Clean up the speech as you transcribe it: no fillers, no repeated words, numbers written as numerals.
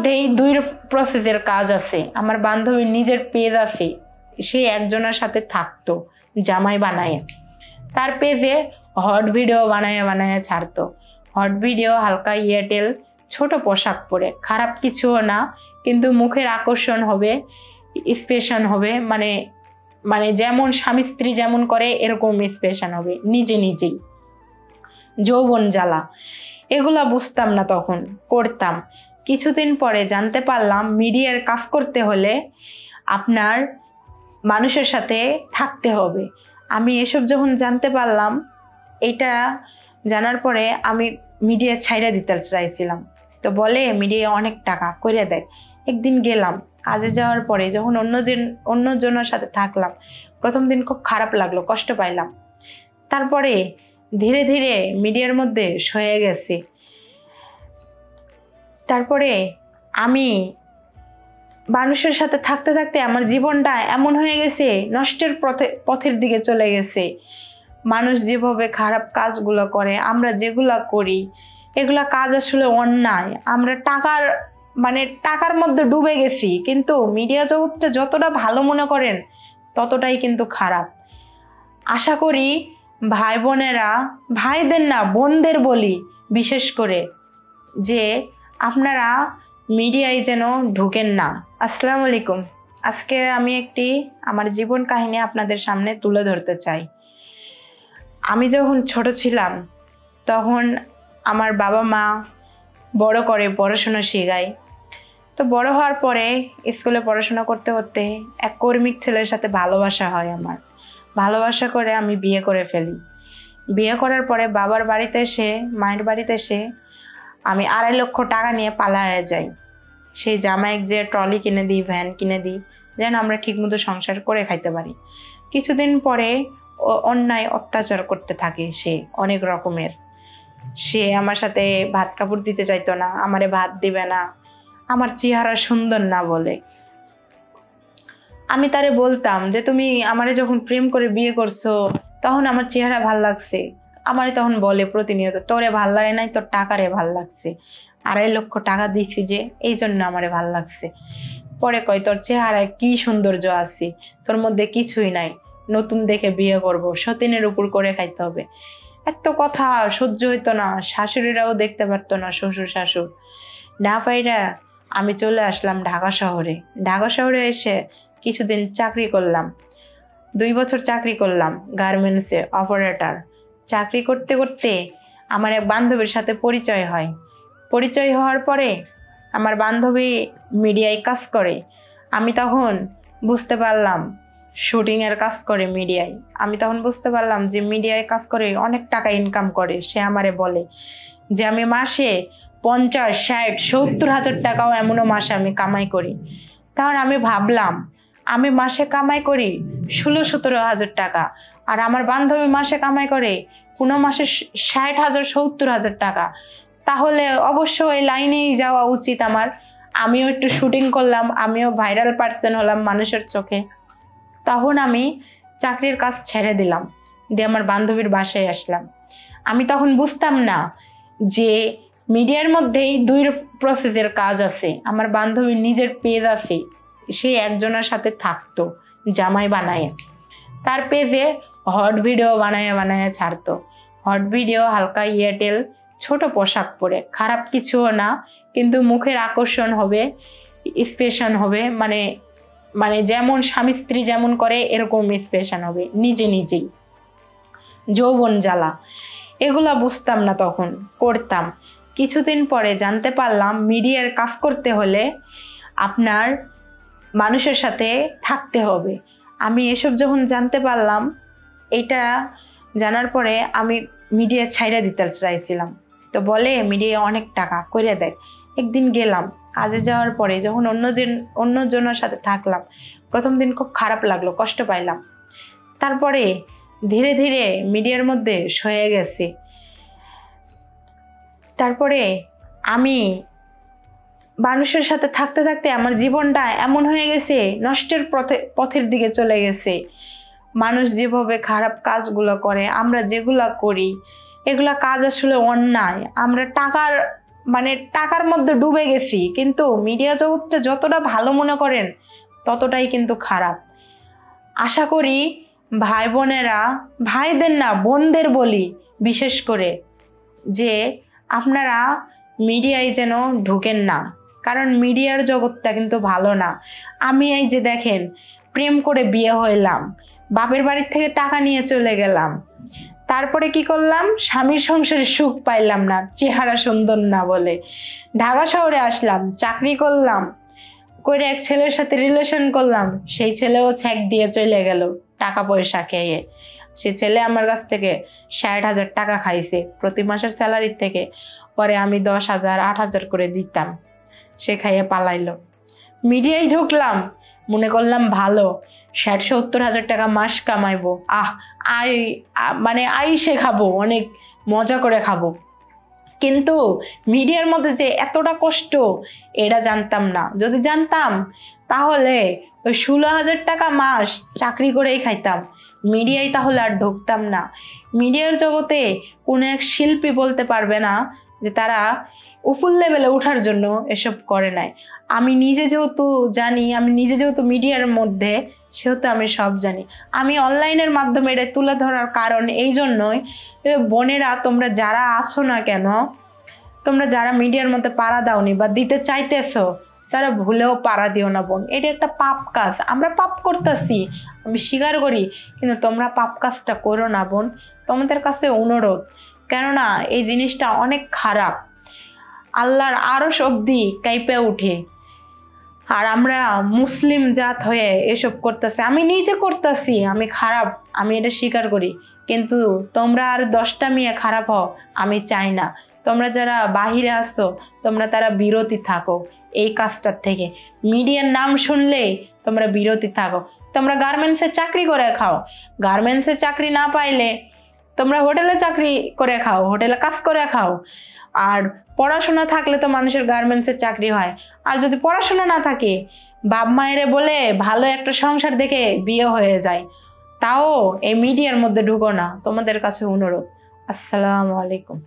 মধ্যেই দুই প্রসেসের কাজ আছে। আমার বান্ধবীর নিজের পেজ আছে, সে একজনের সাথে থাকতো জামাই বানায়, তার পেজে হট ভিডিও বানায় বানায় ছাড়তো। হট ভিডিও হালকা এয়ারটেল, ছোট পোশাক পরে, খারাপ কিছুও না, কিন্তু মুখের আকর্ষণ হবে, স্পেশন হবে, মানে মানে যেমন স্বামী স্ত্রী যেমন করে এরকম স্পেশন হবে নিজে নিজেই। যৌবন জ্বালা, এগুলা বুঝতাম না তখন, করতাম। কিছুদিন পরে জানতে পারলাম মিডিয়ার কাজ করতে হলে আপনার মানুষের সাথে থাকতে হবে। আমি এসব যখন জানতে পারলাম, এটা জানার পরে আমি মিডিয়া ছাইড়া দিতে চাইছিলাম। তো বলে মিডিয়া অনেক টাকা করে দেয়। একদিন গেলাম কাজে যাওয়ার পরে, যখন অন্যজনের সাথে থাকলাম, প্রথম দিন খুব খারাপ লাগলো, কষ্ট পাইলাম। তারপরে ধীরে ধীরে মিডিয়ার মধ্যে সয়ে গেছে। তারপরে আমি মানুষের সাথে থাকতে থাকতে আমার জীবনটা এমন হয়ে গেছে, নষ্টের পথের দিকে চলে গেছে। মানুষ যেভাবে খারাপ কাজগুলো করে, আমরা যেগুলা করি, এগুলা কাজ আসলে অন্যায়। আমরা টাকার মধ্যে ডুবে গেছি, কিন্তু মিডিয়া জগৎটা যতটা ভালো মনে করেন ততটাই কিন্তু খারাপ। আশা করি ভাই বোনেরা, ভাইদের না বোনদের বলি বিশেষ করে, যে আপনারা মিডিয়ায় যেন ঢুকেন না। আসসালামু আলাইকুম। আজকে আমি একটি আমার জীবন কাহিনী আপনাদের সামনে তুলে ধরতে চাই। আমি যখন ছোট ছিলাম তখন আমার বাবা মা বড় করে পড়াশোনা শেখায়। তো বড় হওয়ার পরে স্কুলে পড়াশোনা করতে করতে এক কর্মিক ছেলের সাথে ভালোবাসা হয় আমার। ভালোবাসা করে আমি বিয়ে করে ফেলি। বিয়ে করার পরে বাবার বাড়িতে এসে, মায়ের বাড়িতে এসে আমি 2.5 লক্ষ টাকা নিয়ে পালায়ে যাই। সেই জামাইক যে ট্রলি কিনে দিই, ভ্যান কিনে দিই, যেন আমরা ঠিকমতো সংসার করে খাইতে পারি। কিছুদিন পরে অন্যায় অত্যাচার করতে থাকে সে, অনেক রকমের। সে আমার সাথে ভাত কাপড় দিতে চাইতো না, আমারে ভাত দিবে না, আমার চেহারা সুন্দর না বলে। আমি তারে বলতাম যে তুমি আমারে যখন প্রেম করে বিয়ে করছো তখন আমার চেহারা ভাল লাগছে। আমারে তখন বলে প্রতিনিয়ত, তোরে ভাল লাগে নাই, তোর টাকারে ভাল লাগছে, 2.5 লক্ষ টাকা দিচ্ছি যে, এই জন্য আমারে ভাল লাগছে। পরে কয় তোর চেহারায় কি সৌন্দর্য আছে, তোর মধ্যে কিছুই নাই, নতুন দেখে বিয়ে করব, সতীনের উপর করে খাইতে হবে। এত কথা সহ্য হইতো না, শাশুড়িরাও দেখতে পারতো না, শ্বশুর শাশুড় না পাইরা আমি চলে আসলাম ঢাকা শহরে। ঢাকা শহরে এসে কিছুদিন চাকরি করলাম, 2 বছর চাকরি করলাম গার্মেন্টসে অপারেটর। চাকরি করতে করতে আমার এক বান্ধবীর সাথে পরিচয় হয়। পরিচয় হওয়ার পরে আমার বান্ধবী মিডিয়ায় কাজ করে। আমি তখন বুঝতে পারলাম শুটিংয়ের কাজ করে মিডিয়ায়। আমি তখন বুঝতে পারলাম যে মিডিয়ায় কাজ করে অনেক টাকা ইনকাম করে। সে আমারে বলে যে আমি মাসে 50, 60, 70 হাজার টাকাও এমনও মাসে আমি কামাই করি। তখন আমি ভাবলাম আমি মাসে কামাই করি 16-17 হাজার টাকা, আর আমার বান্ধবী মাসে কামাই করে কোনো মাসে 60 হাজার 70 হাজার টাকা। তাহলে অবশ্য এই লাইনেই যাওয়া উচিত আমার। আমিও একটু শুটিং করলাম, আমিও ভাইরাল পার্সন হলাম মানুষের চোখে। তখন আমি চাকরির কাজ ছেড়ে দিলাম, দিয়ে আমার বান্ধবীর বাসায় আসলাম। আমি তখন বুঝতাম না যে মিডিয়ার মধ্যেই দুই প্রসেসের কাজ আছে। আমার বান্ধবীর নিজের পেজ আছে, সে একজনের সাথে থাকতো জামাই বানায়, তার পেজে হট ভিডিও বানায় বানায় ছাড়তো। হট ভিডিও হালকা এয়ারটেল, ছোট পোশাক পরে, খারাপ কিছুও না, কিন্তু মুখের আকর্ষণ হবে, স্পেশন হবে, মানে যেমন স্বামী স্ত্রী যেমন করে এরকম স্পেশন হবে নিজে নিজেই। যৌবন জ্বালা, এগুলা বুঝতাম না তখন, করতাম। কিছুদিন পরে জানতে পারলাম মিডিয়ার কাজ করতে হলে আপনার মানুষের সাথে থাকতে হবে। আমি এসব যখন জানতে পারলাম, এটা জানার পরে আমি মিডিয়া ছাইড়া দিতে চাইছিলাম। তো বলে মিডিয়া অনেক টাকা করে দেয়। একদিন গেলাম কাজে যাওয়ার পরে, যখন অন্যজনের সাথে থাকলাম, প্রথম দিন খুব খারাপ লাগলো, কষ্ট পাইলাম। তারপরে ধীরে ধীরে মিডিয়ার মধ্যে সয়ে গেছে। তারপরে আমি মানুষের সাথে থাকতে থাকতে আমার জীবনটা এমন হয়ে গেছে, নষ্টের পথের দিকে চলে গেছে। মানুষ যেভাবে খারাপ কাজগুলো করে, আমরা যেগুলা করি, এগুলা কাজ আসলে অন্যায়। আমরা মানে টাকার মধ্যে ডুবে গেছি, কিন্তু মিডিয়া জগৎটা যতটা ভালো মনে করেন ততটাই কিন্তু খারাপ। আশা করি ভাই বোনেরা, ভাইদের না বোনদের বলি বিশেষ করে, যে আপনারা মিডিয়ায় যেন ঢুকেন না, কারণ মিডিয়ার জগৎটা কিন্তু ভালো না। আমি এই যে দেখেন, প্রেম করে বিয়ে হইলাম, বাপের বাড়ির থেকে টাকা নিয়ে চলে গেলাম, তারপরে কি করলাম, স্বামীর সংসারে সুখ পাইলাম না, চেহারা সুন্দর না বলে ঢাকা শহরে আসলাম, চাকরি করলাম, করে এক ছেলের সাথে রিলেশন করলাম, সেই ছেলেও ছ্যাক দিয়ে চলে গেল টাকা পয়সা খেয়ে। সে ছেলে আমার কাছ থেকে 60,000 টাকা খাইছে প্রতি মাসের স্যালারির থেকে, পরে আমি 10,000 8,000 করে দিতাম, সে খাইয়ে পালাইলো। মিডিয়ায় ঢুকলাম, মনে করলাম ভালো, 60-70,000 টাকা মাস কামাইবো, মানে আইসে খাবো, অনেক মজা করে খাবো। কিন্তু মিডিয়ার মধ্যে যে এতটা কষ্ট এটা জানতাম না। যদি জানতাম তাহলে ওই 16,000 টাকা মাস চাকরি করেই খাইতাম, মিডিয়ায় তাহলে আর ঢুকতাম না। মিডিয়ার জগতে কোনো এক শিল্পী বলতে পারবে না যে তারা উপর লেভেলে ওঠার জন্য এসব করে নাই। আমি নিজে যেহেতু জানি, আমি নিজে যেহেতু মিডিয়ার মধ্যে, সেহেতু আমি সব জানি। আমি অনলাইনের মাধ্যমে এটা তুলে ধরার কারণ এই জন্যই, বোনেরা তোমরা যারা আসো না কেন, তোমরা যারা মিডিয়ার মধ্যে পাড়া দাওনি বা দিতে চাইতেছো, তারা ভুলেও পাড়া দিও না বোন। এটা একটা পাপ কাজ, আমরা পাপ করতেছি, আমি স্বীকার করি, কিন্তু তোমরা পাপ কাজটা করো না বোন, তোমাদের কাছে অনুরোধ। কেননা এই জিনিসটা অনেক খারাপ, আল্লাহর আরশ অব্দি কাঁপে উঠে। আর আমরা মুসলিম জাত হয়ে এসব করতেছি, আমি নিজে করতেছি, আমি খারাপ, আমি এটা স্বীকার করি, কিন্তু তোমরা আর 10টা মেয়ে খারাপ হও আমি চাই না। তোমরা যারা বাহিরে আসছো, তোমরা তারা বিরতি থাকো এই কাজটার থেকে। মিডিয়ার নাম শুনলেই তোমরা বিরতি থাকো। তোমরা গার্মেন্টসে চাকরি করে খাও, গার্মেন্টসে চাকরি না পাইলে তোমরা হোটেলে চাকরি করে খাও, হোটেলে কাজ করে খাও। আর পড়াশোনা থাকলে তো মানুষের গার্মেন্টসের চাকরি হয়। আর যদি পড়াশোনা না থাকে, বাপ মায়েরে বলে ভালো একটা সংসার দেখে বিয়ে হয়ে যায়। তাও এই মিডিয়ার মধ্যে ঢুকো না, তোমাদের কাছে অনুরোধ। আসসালামু আলাইকুম।